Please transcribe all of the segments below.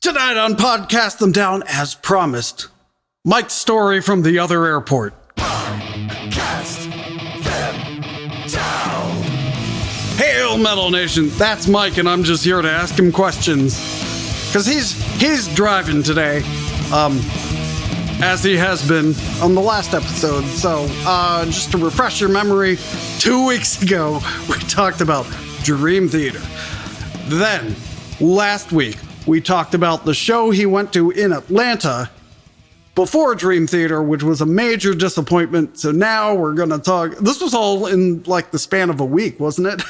Tonight on Podcast Them Down, as promised, Mike's story from the other airport. Podcast Them Down. Hail, Metal Nation. That's Mike, and I'm just here to ask him questions. Because he's driving today, as he has been on the last episode. So, just to refresh your memory, 2 weeks ago, we talked about Dream Theater. Then, last week, we talked about the show he went to in Atlanta before Dream Theater, which was a major disappointment. So now we're going to talk. This was all in like the span of a week, wasn't it?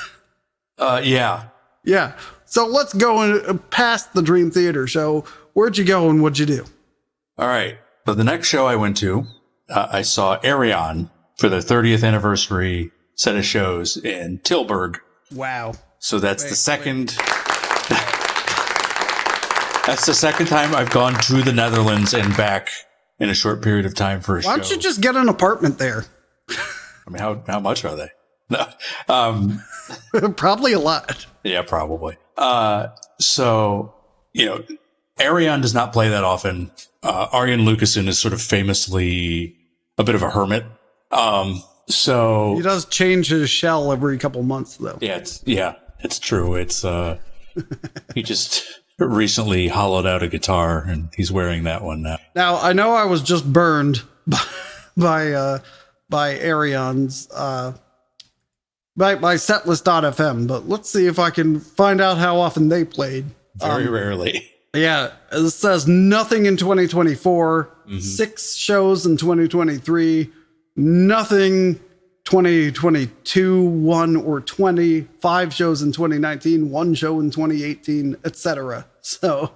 Yeah. Yeah. So let's go past the Dream Theater show. Where'd you go and what'd you do? All right. So the next show I went to, I saw AYREON for their 30th anniversary set of shows in Tilburg. Wow. So that's the second. That's the second time I've gone to the Netherlands and back in a short period of time for a show. Why don't you just get an apartment there? I mean, how much are they? No. Probably a lot. Yeah, probably. So, AYREON does not play that often. Arjen Lucassen is sort of famously a bit of a hermit. So he does change his shell every couple months, though. Yeah, it's true. It's he just recently hollowed out a guitar, and he's wearing that one now. Now I know I was just burned by AYREON's by Setlist.fm, but let's see if I can find out how often they played. Very rarely. Yeah, it says nothing in 2024, 6 shows in 2023, nothing 2022, 1 or 20, 5 shows in 2019, 1 show in 2018, etc. So,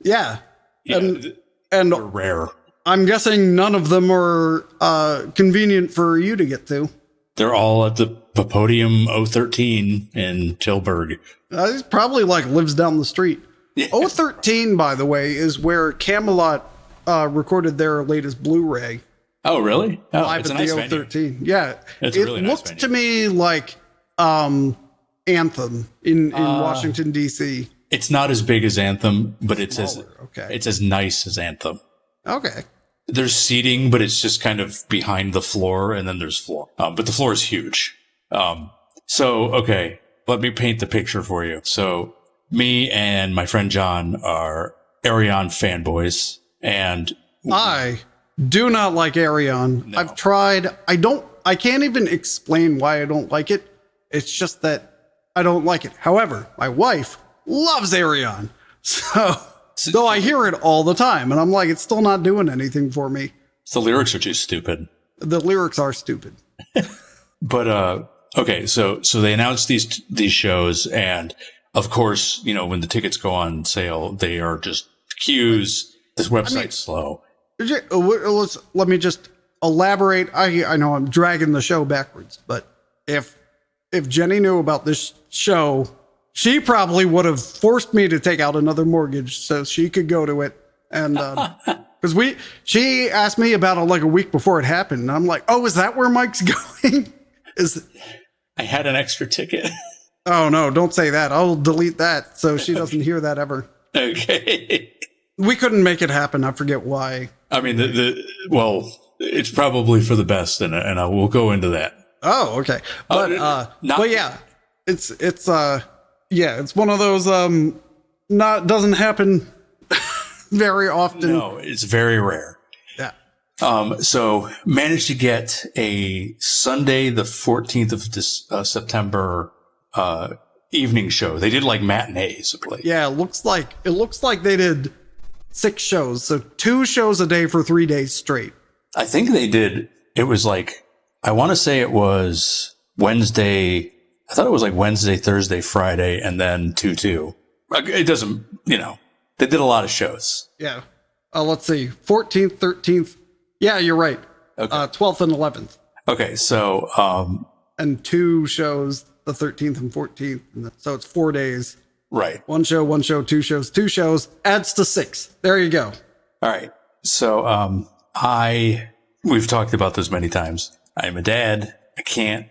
yeah. And they're rare. I'm guessing none of them are convenient for you to get to. They're all at the Podium 013 in Tilburg. He probably lives down the street. Yeah. 013, by the way, is where Camelot recorded their latest Blu-ray. Oh, really? Oh, live it's at a nice the 013. venue. Yeah. It's a really nice looks venue. to me like Anthem in Washington, D.C. It's not as big as Anthem, but it's okay. It's as nice as Anthem. Okay. There's seating, but it's just kind of behind the floor, and then there's floor. But the floor is huge. Okay, let me paint the picture for you. So me and my friend John are AYREON fanboys, and I do not like AYREON. No. I've tried. I can't even explain why I don't like it. It's just that I don't like it. However, my wife loves AYREON. So I hear it all the time, and I'm like, it's still not doing anything for me. The lyrics are just stupid. The lyrics are stupid. But okay, so they announced these shows, and of course, when the tickets go on sale, they are just queues. This website's slow. Let me just elaborate. I know I'm dragging the show backwards, but if Jenny knew about this show, she probably would have forced me to take out another mortgage so she could go to it. And because she asked me about it like a week before it happened, and I'm like, oh, is that where Mike's going? I had an extra ticket. Oh no, don't say that. I'll delete that so she doesn't hear that ever. Okay. We couldn't make it happen. I forget why. I mean, it's probably for the best, and I will go into that. Oh, okay. But yeah, it's one of those doesn't happen very often. No, it's very rare. Yeah. So managed to get a Sunday, the 14th of this September evening show. They did like matinees. Yeah, it looks like they did 6 shows, so 2 shows a day for 3 days straight. I think they did. It was like, I want to say it was Wednesday. I thought it was like Wednesday, Thursday, Friday, and then 2-2. It doesn't, they did a lot of shows. Yeah. Let's see. 14th, 13th. Yeah, you're right. Okay. 12th and 11th. Okay. So, and 2 shows, the 13th and 14th. So it's 4 days. Right. 1 show, 1 show, 2 shows, 2 shows adds to 6. There you go. All right. So, we've talked about this many times. I'm a dad. I can't,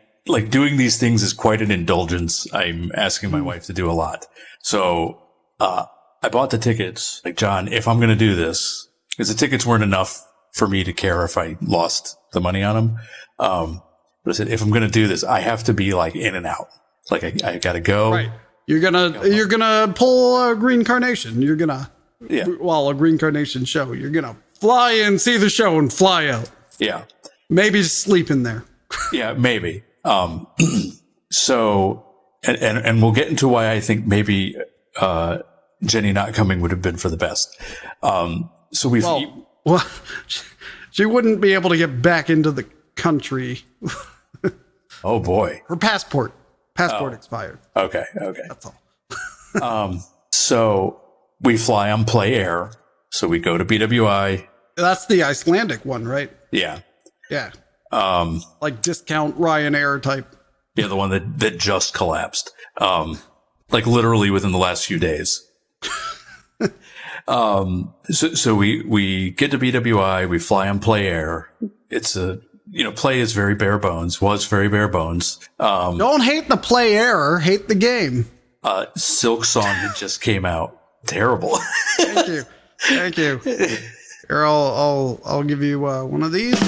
doing these things is quite an indulgence. I'm asking my wife to do a lot. So, I bought the tickets. Like, John, if I'm going to do this, because the tickets weren't enough for me to care if I lost the money on them. But I said, if I'm going to do this, I have to be like in and out. Like I got to go. Right. You're gonna pull a green carnation. You're gonna, a green carnation show. You're gonna fly in, see the show, and fly out. Yeah. Maybe sleep in there. Yeah, maybe. So, and we'll get into why I think maybe Jenny not coming would have been for the best. Well, she wouldn't be able to get back into the country. Oh boy, her passport expired. Okay. That's all. So we fly on Play Air. So we go to BWI. That's the Icelandic one, right? Yeah. Yeah. Like discount Ryanair type. Yeah, the one that just collapsed. Like literally within the last few days. So we get to BWI, we fly on Play Air. It's Play is very bare bones, was very bare bones. Don't hate the Play Air, hate the game. Silk Song had just came out. Terrible. Thank you. Here, I'll give you one of these.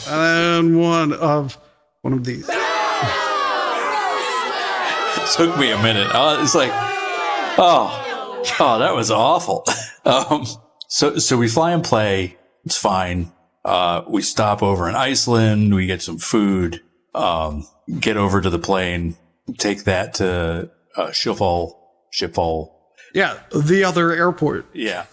And one of these. It took me a minute. It's like, oh, that was awful. So we fly and play. It's fine. We stop over in Iceland. We get some food. Get over to the plane. Take that to Schiphol. Yeah, the other airport. Yeah.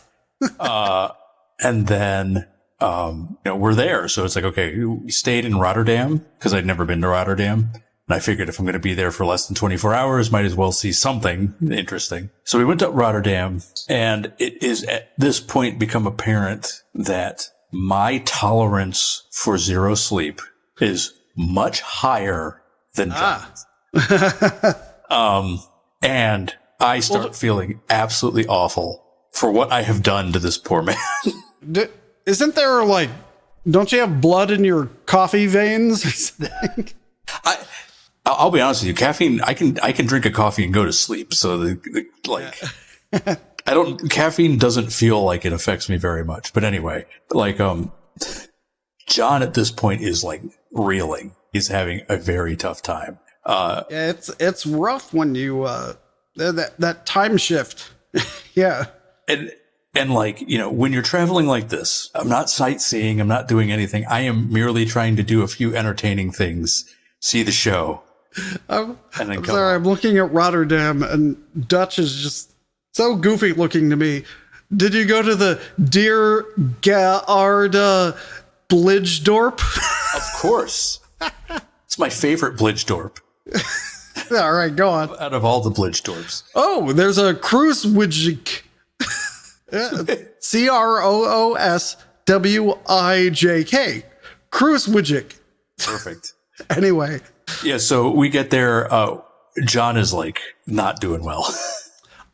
And then we're there. So it's like, okay, we stayed in Rotterdam because I'd never been to Rotterdam. And I figured if I'm going to be there for less than 24 hours, might as well see something interesting. So we went to Rotterdam, and it is at this point become apparent that my tolerance for zero sleep is much higher than John's. And I start feeling absolutely awful for what I have done to this poor man. Isn't there don't you have blood in your coffee veins? I'll be honest with you. Caffeine, I can drink a coffee and go to sleep. So caffeine doesn't feel like it affects me very much. But anyway, John at this point is reeling. He's having a very tough time. Yeah, it's rough when you, that time shift. Yeah. And when you're traveling like this, I'm not sightseeing. I'm not doing anything. I am merely trying to do a few entertaining things, see the show. I'm sorry. I'm looking at Rotterdam, and Dutch is just so goofy looking to me. Did you go to the Deer Gaarde Blijdorp? Of course. It's my favorite Blijdorp. All right, go on. Out of all the Blijdorps. Oh, there's a Krooswijk. Krooswijk. Krooswijk. Perfect. Anyway. Yeah, so we get there. John is not doing well.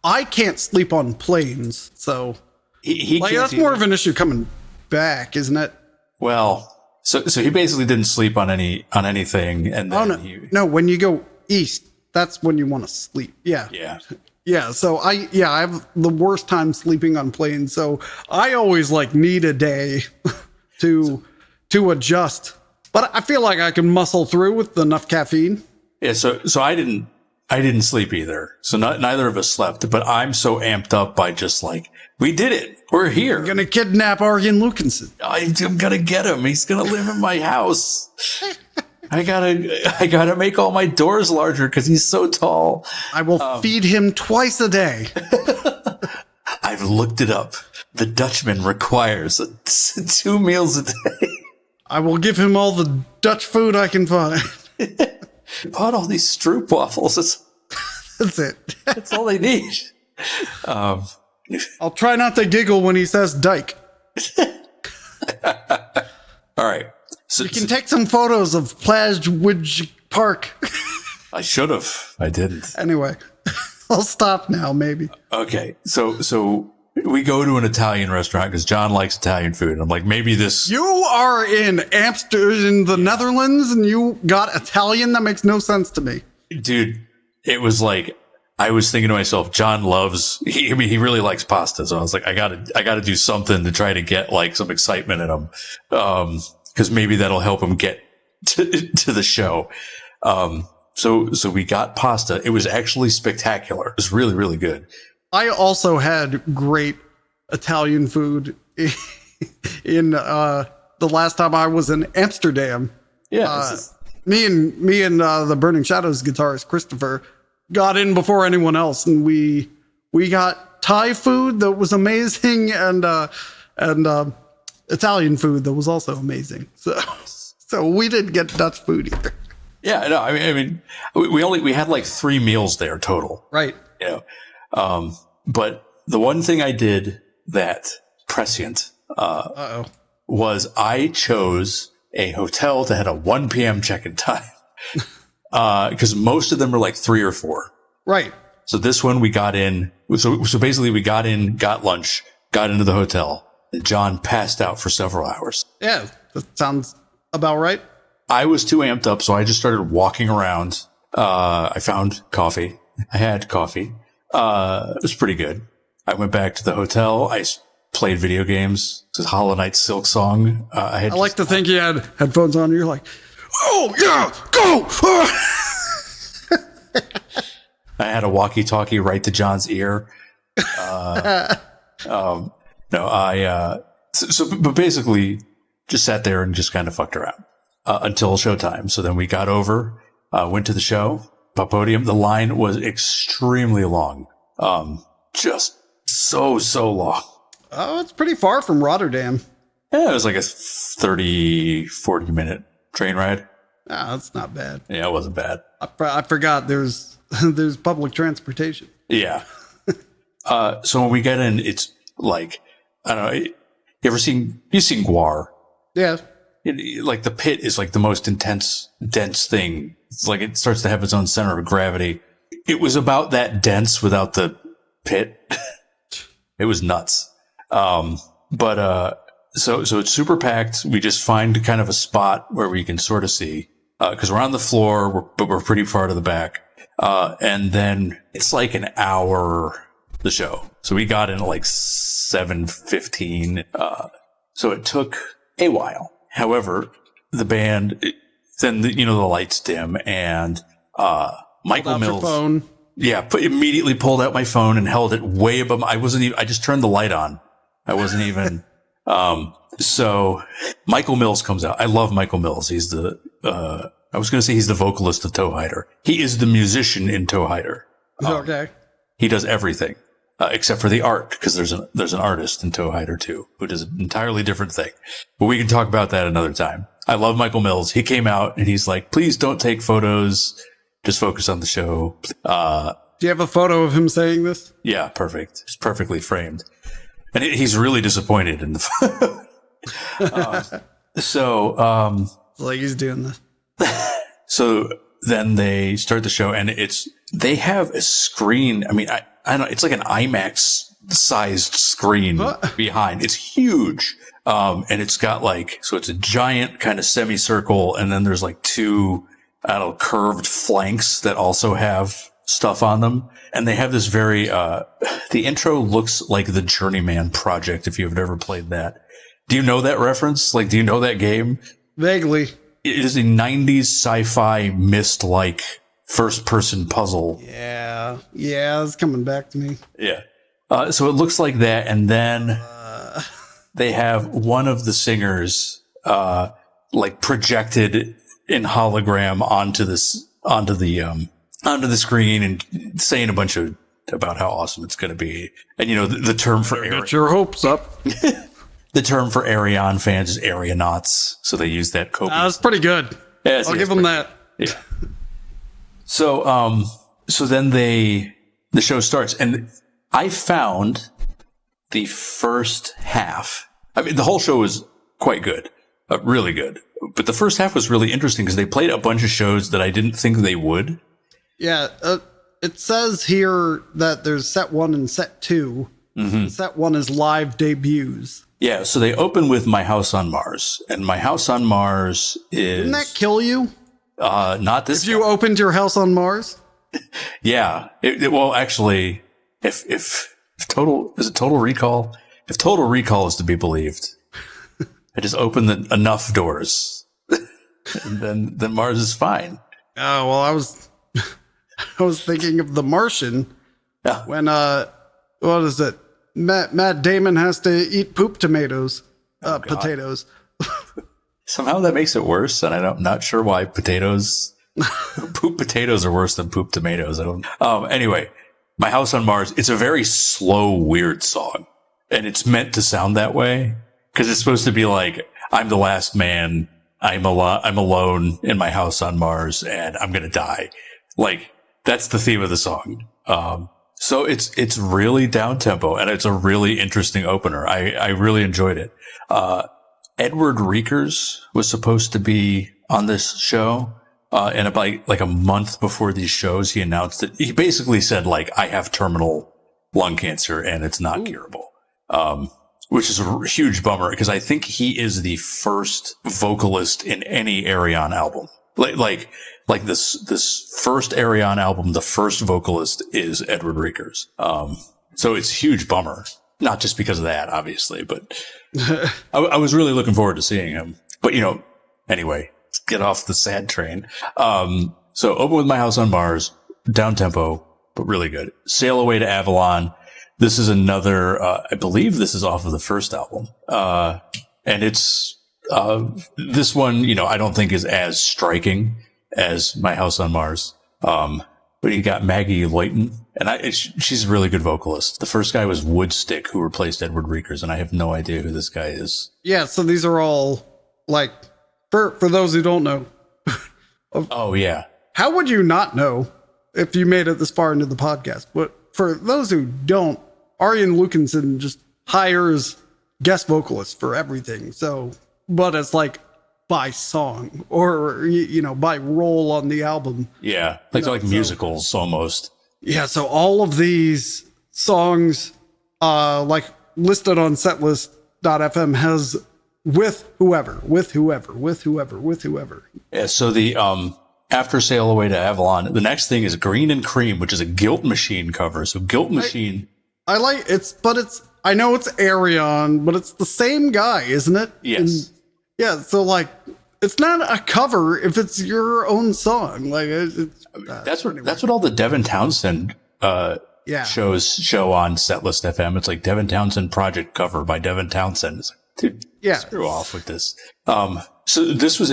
I can't sleep on planes, so he can't that's more of an issue coming back, isn't it? Well, so he basically didn't sleep on anything, and then no. When you go east, that's when you want to sleep. Yeah. Yeah. So I have the worst time sleeping on planes. So I always need a day to adjust. But I feel like I can muscle through with enough caffeine. Yeah. So I didn't sleep either. So neither of us slept. But I'm so amped up by just we did it. We're here. We're gonna kidnap Arjen Lucanson. I'm gonna get him. He's gonna live in my house. I gotta make all my doors larger because he's so tall. I will feed him twice a day. I've looked it up. The Dutchman requires 2 meals a day. I will give him all the Dutch food I can find. Bought all these stroopwafels. That's it. That's all they need. I'll try not to giggle when he says dyke. All right. So, you can take some photos of Plažwidge Park. I should have. I didn't. Anyway, I'll stop now, maybe. Okay. So we go to an Italian restaurant because John likes Italian food. And I'm like, maybe this. You are in Amsterdam, in the Netherlands, and you got Italian? That makes no sense to me. Dude, it was I I was thinking to myself, John he really likes pasta. So I was like, I gotta do something to try to get like some excitement in him. Cause maybe that'll help him get to the show. So we got pasta. It was actually spectacular. It was really, really good. I also had great Italian food in, the last time I was in Amsterdam. Yeah. Me and the Burning Shadows guitarist, Christopher, got in before anyone else, and we got Thai food that was amazing, and Italian food that was also amazing. So we didn't get Dutch food either. Yeah, no, I mean, we had like 3 meals there total. Right. You know, but the one thing I did that prescient, was I chose a hotel that had a 1 p.m. check-in time. Because most of them were like 3 or 4. Right. So this one we got in. So basically we got in, got lunch, got into the hotel, and John passed out for several hours. Yeah, that sounds about right. I was too amped up, so I just started walking around. I found coffee. I had coffee. It was pretty good. I went back to the hotel. I played video games. It's Hollow Knight Silk Song. I like to think you had headphones on. You're like, oh, yeah, go! I had a walkie-talkie right to John's ear. But basically just sat there and just kind of fucked around until showtime. So then we got over, went to the show, podium. The line was extremely long. Just so long. Oh, it's pretty far from Rotterdam. Yeah, it was like a 30, 40 minute train ride. Ah, that's not bad. Yeah, it wasn't bad. I forgot there's public transportation. Yeah. So when we get in, it's like, I don't know. You've seen Guar? Yeah. Like the pit is like the most dense thing. It's like it starts to have its own center of gravity. It was about that dense without the pit. It was nuts. So it's super packed. We just find kind of a spot where we can sort of see, cause we're on the floor, but we're pretty far to the back. And then it's like an hour, the show. So we got in at like 7:15. So it took a while. However, the band, then the lights dim and, Michael Mills. Phone. Yeah. Immediately pulled out my phone and held it way above. I just turned the light on. I wasn't even, so Michael Mills comes out. I love Michael Mills. He's I was going to say he's the vocalist of Toe Hider. He is the musician in Toe Hider. Okay. He does everything, except for the art, because there's an artist in Toe Hider too, who does an entirely different thing. But we can talk about that another time. I love Michael Mills. He came out and he's like, please don't take photos. Just focus on the show. Do you have a photo of him saying this? Yeah, perfect. It's perfectly framed. And he's really disappointed in the photo. Like he's doing this. So then they start the show and they have a screen. I mean, I don't know. It's like an IMAX sized screen behind. It's huge. And it's got so it's a giant kind of semicircle. And then there's like 2, curved flanks that also have stuff on them. And they have this very, the intro looks like the Journeyman Project, if you've ever played that. Do you know that reference? Do you know that game? Vaguely. It is a 90s sci-fi Myst-like first-person puzzle. Yeah, it's coming back to me. Yeah. So it looks like that, and then they have one of the singers projected in hologram onto the screen and saying a bunch about how awesome it's going to be. And the term for get your hopes up. The term for AYREON fans is Aeronauts, so they use that coping. That's pretty good. Yeah, I'll give them that. Yeah. So then the show starts, and I found the first half. I mean, the whole show was quite good, really good. But the first half was really interesting because they played a bunch of shows that I didn't think they would. Yeah, it says here that there's set 1 and set 2. Mm-hmm. Set 1 is live debuts. Yeah, so they open with My House on Mars, and My House on Mars is... Didn't that kill you? Not this If you opened your house on Mars? Yeah. Well, actually, if Total Recall? If Total Recall is to be believed, I just opened enough doors, and then Mars is fine. Oh, well, I was thinking of The Martian. Yeah. When, what is it? Matt Damon has to eat poop potatoes. Somehow that makes it worse, and I'm not sure why poop potatoes are worse than poop tomatoes. I don't. Anyway, My House on Mars. It's a very slow, weird song, and it's meant to sound that way because it's supposed to be like, I'm the last man. I'm alone in my house on Mars, and I'm gonna die. Like, that's the theme of the song. So it's really down tempo, and it's a really interesting opener. I really enjoyed it. Edward Reekers was supposed to be on this show. And about like a month before these shows, he announced that he basically said, like, I have terminal lung cancer and it's not curable. Which is a huge bummer because I think he is the first vocalist in any AYREON album. Like this first AYREON album, the first vocalist is Edward Reekers. So it's a huge bummer. Not just because of that, obviously, but I was really looking forward to seeing him. But, anyway, let's get off the sad train. So open with My House on Mars, down tempo, but really good. Sail Away to Avalon. This is another, I believe this is off of the first album. And it's, this one, I don't think is as striking as My House on Mars. But you got Maggie Leyton, and she's a really good vocalist. The first guy was Woodstick, who replaced Edward Reekers, and I have no idea who this guy is. Yeah, so these are all, like, for those who don't know. Oh, yeah. How would you not know if you made it this far into the podcast? But for those who don't, Arjen Lucanson just hires guest vocalists for everything. So, but it's like by song or, by role on the album. Yeah, like musicals almost. Yeah, so all of these songs, like listed on setlist.fm has with whoever. Yeah, so the after Sail Away to Avalon, the next thing is Green and Cream, which is a Guilt Machine cover. So Guilt Machine. I know it's AYREON, but it's the same guy, isn't it? Yes. And, yeah, so like it's not a cover if it's your own song. Like that's what all the Devin Townsend shows show on Setlist FM. It's like Devin Townsend project cover by Devin Townsend. It's like, dude, screw off with this. So this was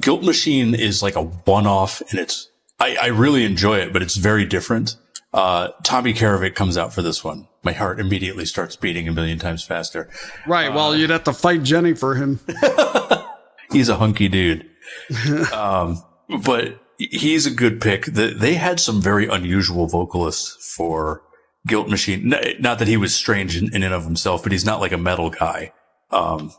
Guilt Machine is like a one-off, and I really enjoy it, but it's very different. Tommy Karavik comes out for this one. My heart immediately starts beating a million times faster. Right. Well, you'd have to fight Jenny for him. He's a hunky dude. But he's a good pick. They had some very unusual vocalists for Guilt Machine. Not that he was strange in and of himself, but he's not like a metal guy.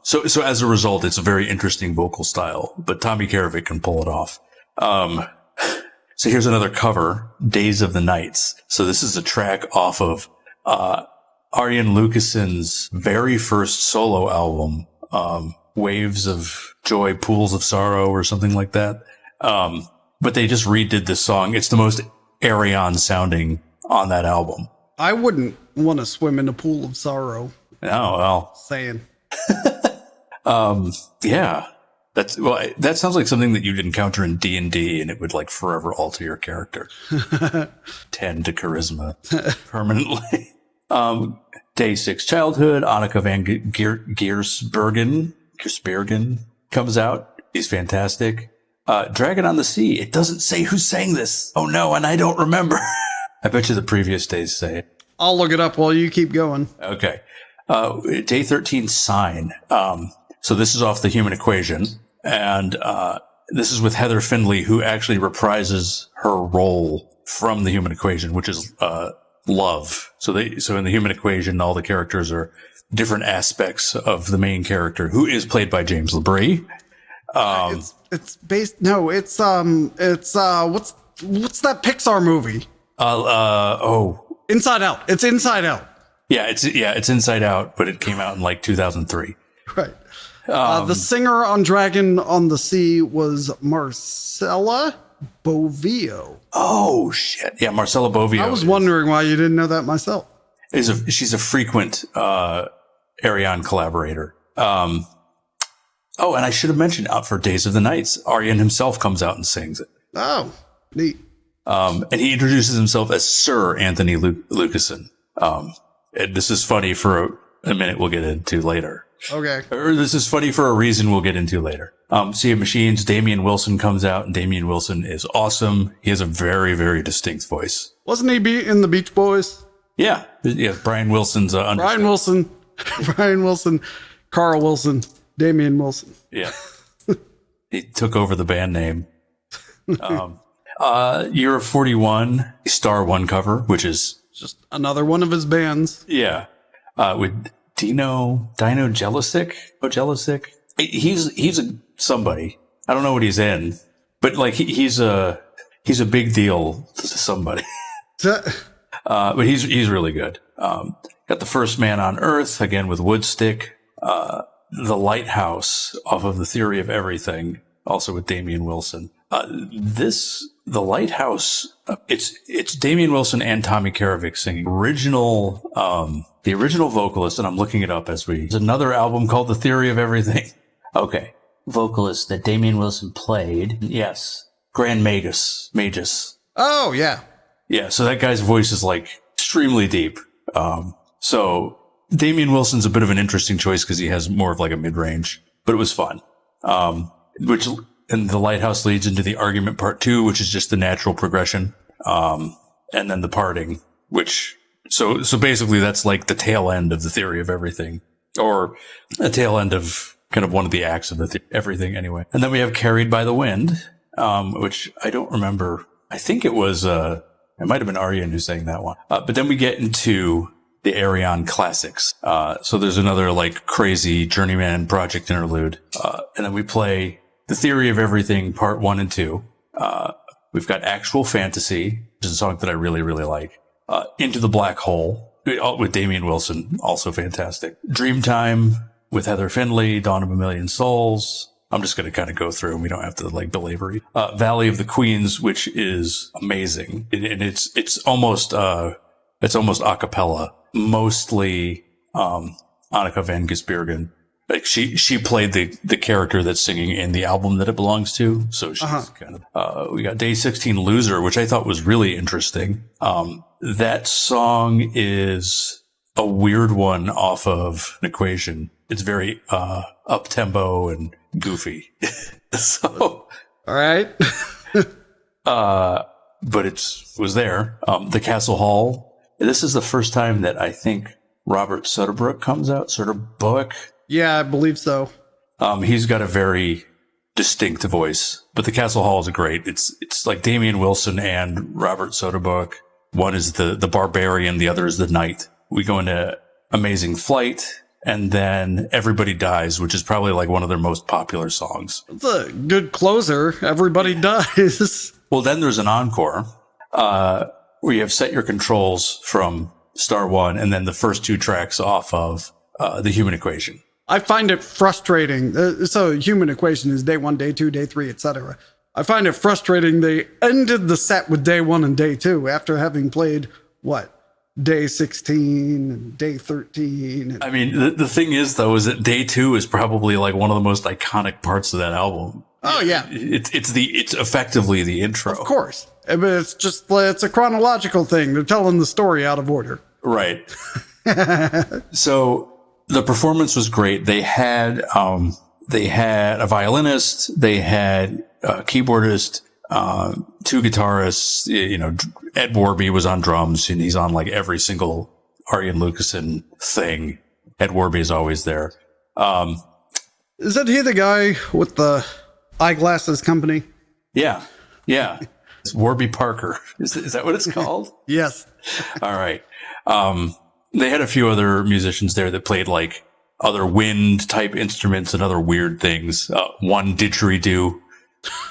So as a result, it's a very interesting vocal style, but Tommy Karavik can pull it off. So here's another cover, Days of the Nights. So this is a track off of, Arjen Lucason's very first solo album, Waves of Joy, Pools of Sorrow, or something like that. But they just redid this song. It's the most AYREON sounding on that album. I wouldn't want to swim in a pool of sorrow. Oh, well. Saying. Yeah. That sounds like something that you'd encounter in D&D, and it would like forever alter your character. 10 to charisma permanently. Day 6 Childhood, Anneke van Giersbergen comes out. He's fantastic. Dragon on the Sea. It doesn't say who sang this. Oh no, and I don't remember. I bet you the previous days say it. I'll look it up while you keep going. Okay. Day 13 Sign. So this is off The Human Equation, and this is with Heather Findlay, who actually reprises her role from The Human Equation, which is love. So in The Human Equation, all the characters are different aspects of the main character, who is played by James LeBrie. What's that Pixar movie? Inside Out. It's Inside Out. Yeah, it's Inside Out, but it came out in like 2003. Right. The singer on Dragon on the Sea was Marcella. Bovio. Oh, shit. Yeah, Marcella Bovio. I was wondering why you didn't know that myself. She's a frequent AYREON collaborator. And I should have mentioned, out for Days of the Nights, AYREON himself comes out and sings it. Oh, neat. And he introduces himself as Sir Anthony Lucassen. And this is funny for a minute we'll get into later. Okay. Or this is funny for a reason we'll get into later. Sea of Machines, Damian Wilson comes out, and Damian Wilson is awesome. He has a very, very distinct voice. Wasn't he in the Beach Boys? Yeah. Brian Wilson's Brian Wilson, Carl Wilson, Damian Wilson. Yeah. He took over the band name. Year of 41, Star One cover, which is just another one of his bands. Yeah. With Dino Jelicic. He's somebody. I don't know what he's in, but like he's a big deal to somebody. But he's really good. Got The First Man on Earth, again with Woodstick. The Lighthouse, off of The Theory of Everything, also with Damian Wilson. The Lighthouse, it's Damian Wilson and Tommy Karavik singing. The original vocalist, and I'm looking it up there's another album called The Theory of Everything. Okay. Vocalist that Damian Wilson played. Yes. Grand Magus. Oh, yeah. Yeah, so that guy's voice is like extremely deep. So Damian Wilson's a bit of an interesting choice because he has more of like a mid-range, but it was fun. And The Lighthouse leads into The Argument Part 2, which is just the natural progression. And then The Parting, which, so basically that's like the tail end of The Theory of Everything, or a tail end of kind of one of the acts of everything anyway. And then we have Carried by the Wind, which I don't remember. I think it was, it might have been AYREON who sang that one. But then we get into the AYREON classics. So there's another like crazy Journeyman Project interlude. And then we play The Theory of Everything Part 1 and 2. We've got Actual Fantasy, which is a song that I really, really like. Into the Black Hole with Damian Wilson, also fantastic. Dreamtime with Heather Findlay, Dawn of a Million Souls. I'm just going to kind of go through and we don't have to like belabor it. Valley of the Queens, which is amazing. And it's almost a cappella, mostly, Anneke van Gisbergen. Like she played the character that's singing in the album that it belongs to. So she's kind of, we got Day 16 Loser, which I thought was really interesting. That song is a weird one off of An Equation. It's very, up tempo and goofy. So. All right. But it was there. The Castle Hall. This is the first time that I think Robert Soderbergh comes out. Soderbergh. Yeah, I believe so. He's got a very distinct voice, but The Castle Hall is great. It's like Damian Wilson and Robert Soderbergh. One is the barbarian, the other is the knight. We go into Amazing Flight, and then Everybody Dies, which is probably like one of their most popular songs. It's a good closer. Everybody Dies. Well, then there's an encore, where you have Set Your Controls from Star One, and then the first two tracks off of The Human Equation. I find it frustrating. So Human Equation is day 1, day 2, day 3, etc. I find it frustrating they ended the set with day 1 and day 2 after having played, day 16 and day 13. I mean, the thing is, though, is that day 2 is probably like one of the most iconic parts of that album. Oh, yeah. It's effectively the intro. Of course. But it's a chronological thing. They're telling the story out of order. Right. So the performance was great. They had a violinist, they had a keyboardist, 2 guitarists, Ed Warby was on drums, and he's on like every single AYREON Lucassen thing. Ed Warby is always there. Isn't he the guy with the eyeglasses company? Yeah. It's Warby Parker. Is that what it's called? Yes. All right. They had a few other musicians there that played like other wind type instruments and other weird things. One didgeridoo,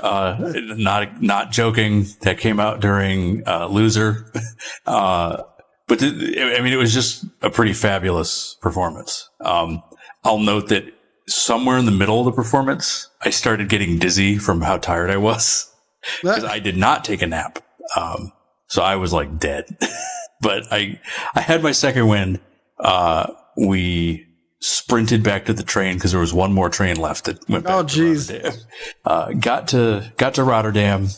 not joking, that came out during Loser. But it was just a pretty fabulous performance. I'll note that somewhere in the middle of the performance, I started getting dizzy from how tired I was. because I did not take a nap. So I was like dead, but I had my second wind. We sprinted back to the train because there was one more train left that went back to Rotterdam. Got to Rotterdam,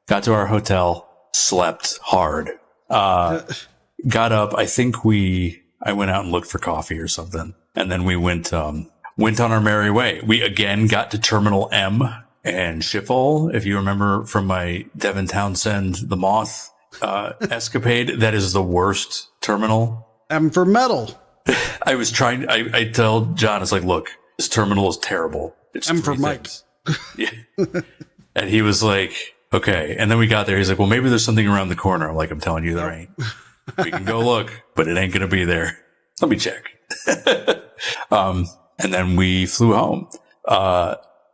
got to our hotel, slept hard. Got up. I think I went out and looked for coffee or something. And then we went on our merry way. We again got to Terminal M and Schiphol. If you remember from my Devin Townsend, the Moth, escapade, that is the worst terminal. M for metal. I tell John, it's like, look, this terminal is terrible. It's M for Mike. Yeah. And he was like, okay. And then we got there. He's like, well, maybe there's something around the corner. I'm like, I'm telling you, there ain't. We can go look, but it ain't going to be there. Let me check. And then we flew home.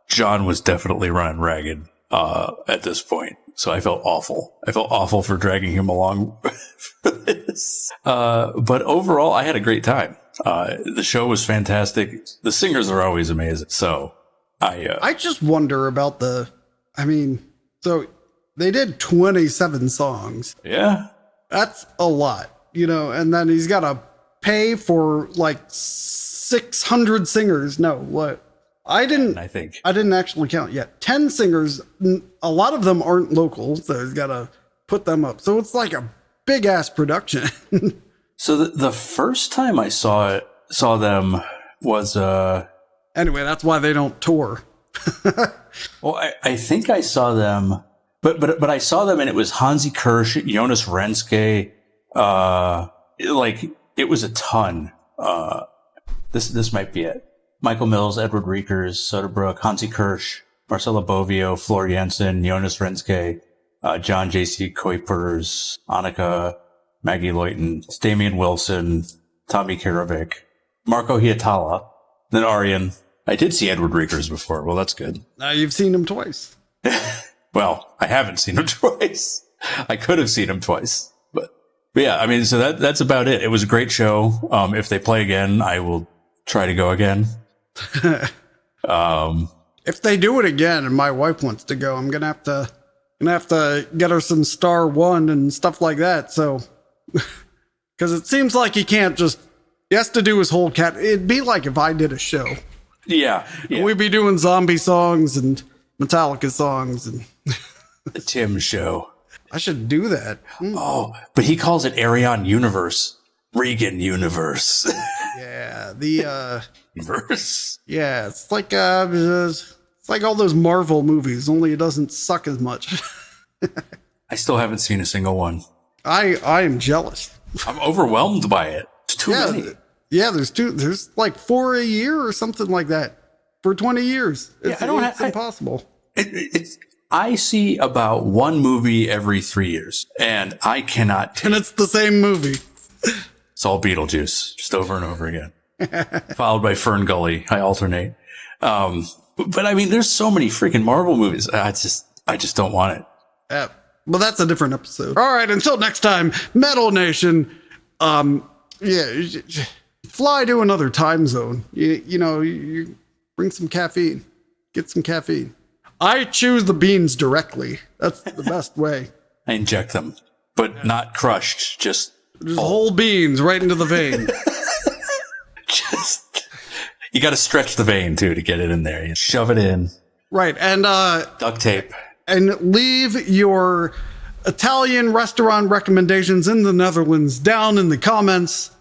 John was definitely running ragged, at this point. So I felt awful. I felt awful for dragging him along for this. But overall, I had a great time. The show was fantastic. The singers are always amazing. So I just wonder about so they did 27 songs. Yeah. That's a lot, and then he's got to pay for like 600 singers. No, what? I didn't actually count yet. 10 singers. A lot of them aren't local, so he's got to put them up. So it's like a big ass production. So the first time I saw them was, anyway, that's why they don't tour. Well, I think I saw them, but I saw them and it was Hansi Kirsch, Jonas Renske, it was a ton. This might be it. Michael Mills, Edward Riekers, Soderbrooke, Hansi Kirsch, Marcelo Bovio, Flor Jensen, Jonas Renske, John J.C. Kuipers, Annika, Maggie Luyten, Damian Wilson, Tommy Karavik, Marco Hietala, then AYREON. I did see Edward Riekers before. Well, that's good. Now you've seen him twice. Well, I haven't seen him twice. I could have seen him twice. But yeah, so that's about it. It was a great show. If they play again, I will try to go again. If they do it again and my wife wants to go, I'm gonna have to get her some Star One and stuff like that. So, because it seems like he has to do his whole cat. It'd be like if I did a show. Yeah. We'd be doing zombie songs and Metallica songs and the Tim show. I should do that. Oh, but he calls it AYREON Universe. Regan Universe. Yeah, the Universe. Yeah, it's like all those Marvel movies, only it doesn't suck as much. I still haven't seen a single one. I am jealous. I'm overwhelmed by it. It's too many. Yeah, there's like 4 a year or something like that for 20 years. It's impossible. I see about one movie every 3 years, and I cannot. And it's the same movie. It's all Beetlejuice, just over and over again. Followed by Fern Gully. I alternate. But there's so many freaking Marvel movies. I just don't want it. Well, that's a different episode. All right, until next time, Metal Nation. Fly to another time zone. You bring some caffeine. Get some caffeine. I choose the beans directly. That's the best way. I inject them, but not crushed. Just whole beans right into the vein. You got to stretch the vein too to get it in there. You shove it in. Right, and duct tape. And leave your Italian restaurant recommendations in the Netherlands down in the comments.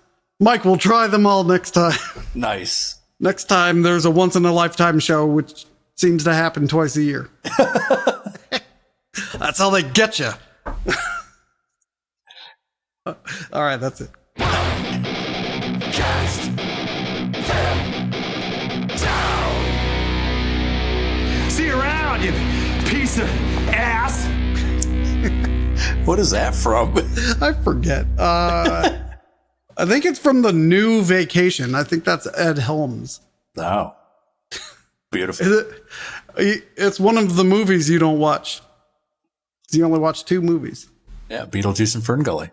Mike will try them all next time. Nice. Next time there's a once in a lifetime show, which seems to happen twice a year. That's how they get you. All right, that's it. Cast them down. See you around, you piece of ass. What is that from? I forget. I think it's from the new Vacation. I think that's Ed Helms. Oh, beautiful. It's one of the movies you don't watch. You only watch 2 movies. Yeah, Beetlejuice and Fern Gully.